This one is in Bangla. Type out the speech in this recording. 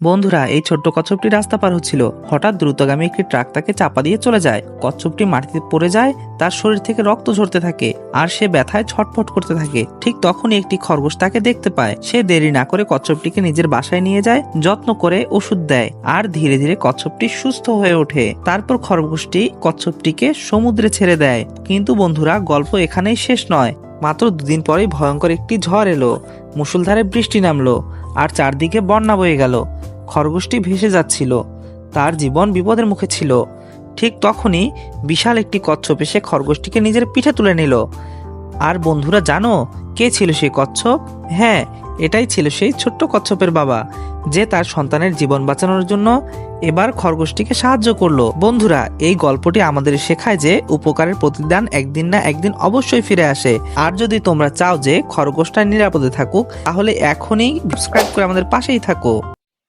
বন্ধুরা, এই ছোট্ট কচ্ছপটি রাস্তা পার হচ্ছিল। হঠাৎ দ্রুতগামী একটি ট্রাক তাকে চাপা দিয়ে চলে যায়। কচ্ছপটি মাটিতে পড়ে যায়, তার শরীর থেকে রক্ত ঝরতে থাকে আর সে ব্যথায় ছটফট করতে থাকে। ঠিক তখনই একটি খরগোশ তাকে দেখতে পায়। সে দেরি না করে কচ্ছপটিকে নিজের বাসায় নিয়ে যায়, যত্ন করে ওষুধ দেয় আর ধীরে ধীরে কচ্ছপটি সুস্থ হয়ে ওঠে। তারপর খরগোশটি কচ্ছপটিকে সমুদ্রে ছেড়ে দেয়। কিন্তু বন্ধুরা, গল্প এখানেই শেষ নয়। মাত্র দুদিন পরেই ভয়ঙ্কর একটি ঝড় এলো, মুষলধারে বৃষ্টি নামলো আর চারদিকে বন্যা বয়ে গেল। খরগোশটি ভেসে যাচ্ছিল, তার জীবন বিপদের মুখে ছিল। ঠিক তখনই বিশাল একটি কচ্ছপ এসে খরগোশটিকে নিজের পিঠে তুলে নিল। আর বন্ধুরা, জানো কে ছিল সেই কচ্ছপ? হ্যাঁ, এটাই ছিল সেই ছোট্ট কচ্ছপের বাবা, যে তার সন্তানের জীবন বাঁচানোর জন্য এবার খরগোশটিকে সাহায্য করলো। বন্ধুরা, এই গল্পটি আমাদের শেখায় যে উপকারের প্রতিদান একদিন না একদিন অবশ্যই ফিরে আসে। আর যদি তোমরা চাও যে খরগোশটা নিরাপদে থাকুক, তাহলে এখনই সাবস্ক্রাইব করে আমাদের পাশেই থাকো।